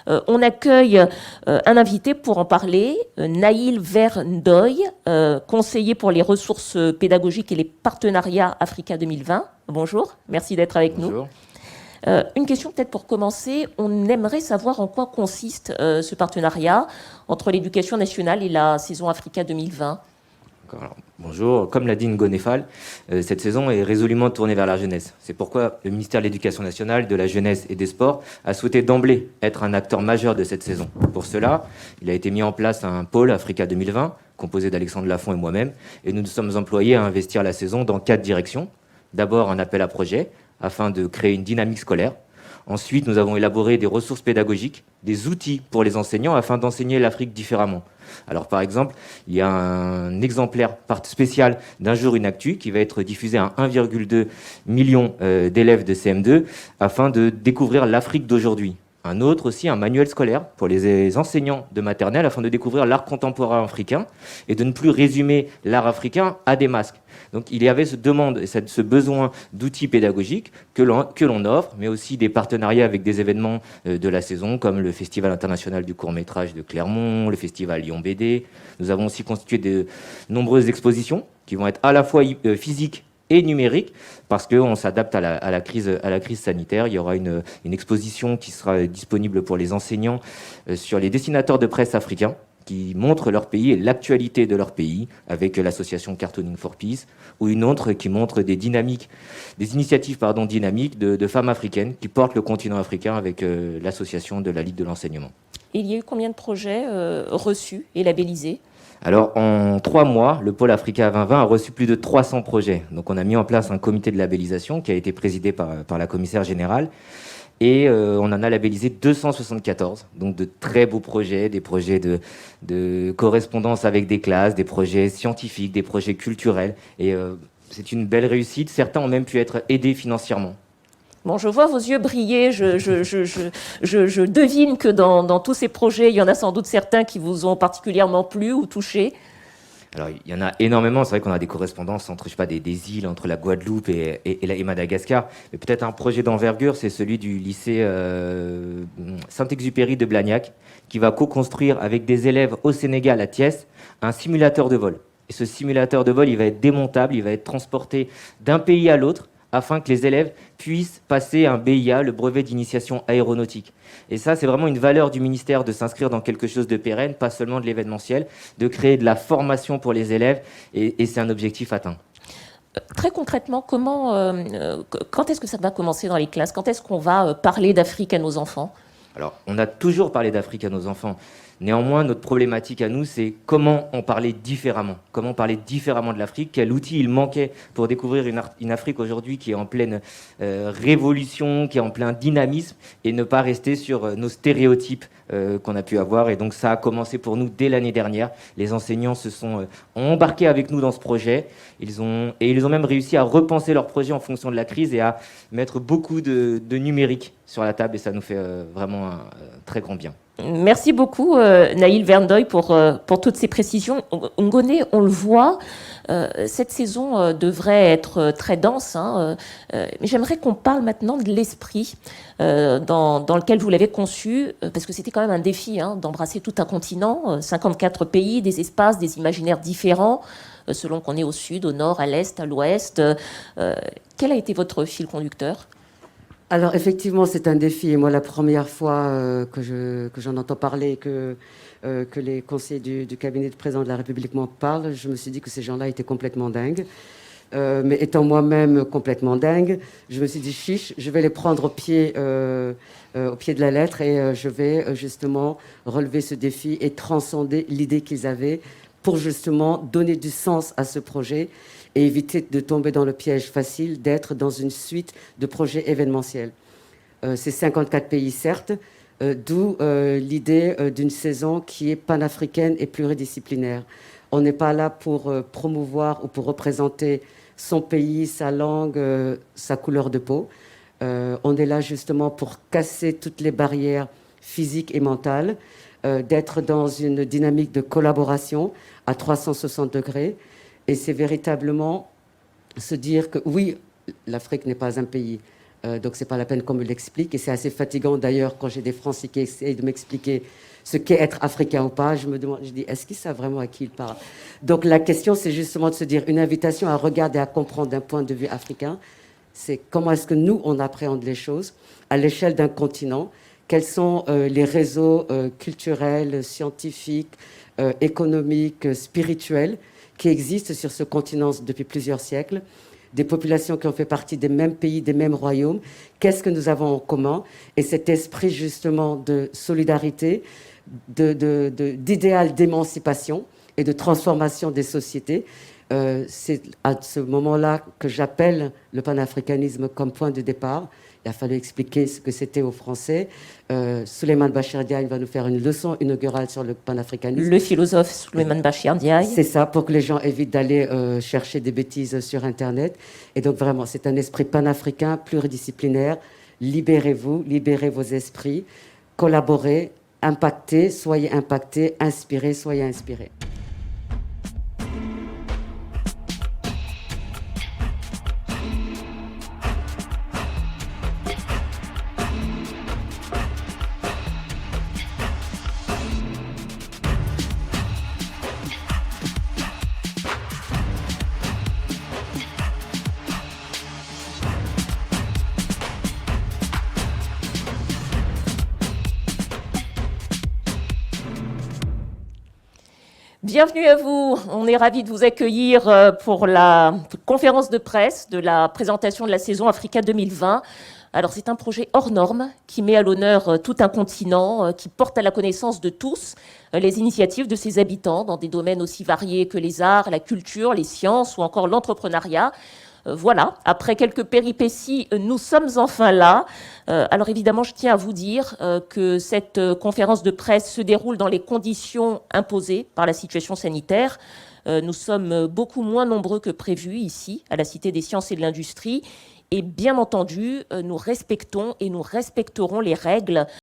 On accueille un invité pour en parler, Naïl Verndoy, conseiller pour les ressources pédagogiques et les partenariats Africa 2020. Bonjour, merci d'être avec Bonjour. nous. Une question peut-être pour commencer. On aimerait savoir en quoi consiste ce partenariat entre l'éducation nationale et la saison Africa 2020. Alors, bonjour, comme l'a dit Ngo Nefal, cette saison est résolument tournée vers la jeunesse. C'est pourquoi le ministère de l'Éducation nationale, de la jeunesse et des sports a souhaité d'emblée être un acteur majeur de cette saison. Pour cela, il a été mis en place un pôle Africa 2020, composé d'Alexandre Lafont et moi-même, et nous nous sommes employés à investir la saison dans 4 directions. D'abord, un appel à projet, afin de créer une dynamique scolaire. Ensuite, nous avons élaboré des ressources pédagogiques, des outils pour les enseignants afin d'enseigner l'Afrique différemment. Alors par exemple, il y a un exemplaire spécial d'un jour une actu qui va être diffusé à 1,2 million d'élèves de CM2 afin de découvrir l'Afrique d'aujourd'hui. Un autre aussi, un manuel scolaire pour les enseignants de maternelle afin de découvrir l'art contemporain africain et de ne plus résumer l'art africain à des masques. Donc il y avait ce besoin d'outils pédagogiques que l'on offre, mais aussi des partenariats avec des événements de la saison, comme le Festival international du court-métrage de Clermont, le Festival Lyon BD. Nous avons aussi constitué de nombreuses expositions qui vont être à la fois physiques et numériques, parce qu'on s'adapte à la crise sanitaire. Il y aura une exposition qui sera disponible pour les enseignants sur les dessinateurs de presse africains, qui montrent leur pays et l'actualité de leur pays avec l'association Cartooning for Peace, ou une autre qui montre des initiatives dynamiques de femmes africaines qui portent le continent africain avec l'association de la Ligue de l'enseignement. Il y a eu combien de projets reçus et labellisés ? Alors, en 3 mois, le pôle Africa 2020 a reçu plus de 300 projets. Donc, on a mis en place un comité de labellisation qui a été présidé par la commissaire générale. Et on en a labellisé 274, donc de très beaux projets, des projets de correspondance avec des classes, des projets scientifiques, des projets culturels. Et c'est une belle réussite. Certains ont même pu être aidés financièrement. Bon, je vois vos yeux briller. Je devine que dans tous ces projets, il y en a sans doute certains qui vous ont particulièrement plu ou touché. Alors, il y en a énormément. C'est vrai qu'on a des correspondances entre, des îles, entre la Guadeloupe et Madagascar. Mais peut-être un projet d'envergure, c'est celui du lycée Saint-Exupéry de Blagnac, qui va co-construire avec des élèves au Sénégal, à Thiès, un simulateur de vol. Et ce simulateur de vol, il va être démontable, il va être transporté d'un pays à l'autre, afin que les élèves puissent passer un BIA, le brevet d'initiation aéronautique. Et ça, c'est vraiment une valeur du ministère de s'inscrire dans quelque chose de pérenne, pas seulement de l'événementiel, de créer de la formation pour les élèves, et c'est un objectif atteint. Très concrètement, quand est-ce que ça va commencer dans les classes ? Quand est-ce qu'on va parler d'Afrique à nos enfants ? Alors, on a toujours parlé d'Afrique à nos enfants. Néanmoins, notre problématique à nous, c'est comment en parler différemment. Comment parler différemment de l'Afrique ? Quel outil il manquait pour découvrir une Afrique aujourd'hui qui est en pleine révolution, qui est en plein dynamisme, et ne pas rester sur nos stéréotypes qu'on a pu avoir. Et donc ça a commencé pour nous dès l'année dernière. Les enseignants se sont embarqués avec nous dans ce projet. Ils ont même réussi à repenser leur projet en fonction de la crise et à mettre beaucoup de numérique sur la table. Et ça nous fait vraiment un très grand bien. Merci beaucoup, Naïl Verndoy, pour toutes ces précisions. Ngoné, on le voit, cette saison devrait être très dense, mais j'aimerais qu'on parle maintenant de l'esprit dans lequel vous l'avez conçu, parce que c'était quand même un défi d'embrasser tout un continent, 54 pays, des espaces, des imaginaires différents, selon qu'on est au sud, au nord, à l'est, à l'ouest. Quel a été votre fil conducteur ? Alors effectivement, c'est un défi. Et moi, la première fois que j'en entends parler, que les conseillers du cabinet du président de la République m'en parlent, je me suis dit que ces gens-là étaient complètement dingues. Mais étant moi-même complètement dingue, je me suis dit, chiche, je vais les prendre au pied de la lettre et je vais justement relever ce défi et transcender l'idée qu'ils avaient pour justement donner du sens à ce projet et éviter de tomber dans le piège facile d'être dans une suite de projets événementiels. C'est 54 pays, certes, d'où l'idée d'une saison qui est panafricaine et pluridisciplinaire. On n'est pas là pour promouvoir ou pour représenter son pays, sa langue, sa couleur de peau. On est là justement pour casser toutes les barrières physiques et mentales, d'être dans une dynamique de collaboration à 360 degrés. Et c'est véritablement se dire que oui, l'Afrique n'est pas un pays. Donc, c'est pas la peine qu'on me l'explique. Et c'est assez fatigant, d'ailleurs, quand j'ai des Français qui essayent de m'expliquer ce qu'est être africain ou pas. Je me demande, je dis, est-ce qu'ils savent vraiment à qui ils parlent? Donc, la question, c'est justement de se dire, une invitation à regarder, à comprendre d'un point de vue africain, c'est comment est-ce que nous, on appréhende les choses à l'échelle d'un continent. Quels sont les réseaux culturels, scientifiques, économiques, spirituels qui existent sur ce continent depuis plusieurs siècles, des populations qui ont fait partie des mêmes pays, des mêmes royaumes. Qu'est-ce que nous avons en commun? Et cet esprit justement de solidarité, d'idéal d'émancipation et de transformation des sociétés, c'est à ce moment-là que j'appelle le panafricanisme comme point de départ. Il a fallu expliquer ce que c'était aux Français. Souleymane Bachir Diagne va nous faire une leçon inaugurale sur le panafricanisme. Le philosophe Souleymane Bachir Diagne. C'est ça, pour que les gens évitent d'aller chercher des bêtises sur Internet. Et donc vraiment, c'est un esprit panafricain, pluridisciplinaire. Libérez-vous, libérez vos esprits, collaborez, impactez, soyez impactés, inspirez, soyez inspirés. Bienvenue à vous. On est ravis de vous accueillir pour la conférence de presse de la présentation de la saison Africa 2020. Alors, c'est un projet hors norme qui met à l'honneur tout un continent, qui porte à la connaissance de tous les initiatives de ses habitants dans des domaines aussi variés que les arts, la culture, les sciences ou encore l'entrepreneuriat. Voilà, après quelques péripéties, nous sommes enfin là. Alors évidemment, je tiens à vous dire que cette conférence de presse se déroule dans les conditions imposées par la situation sanitaire. Nous sommes beaucoup moins nombreux que prévu ici, à la Cité des Sciences et de l'Industrie. Et bien entendu, nous respectons et nous respecterons les règles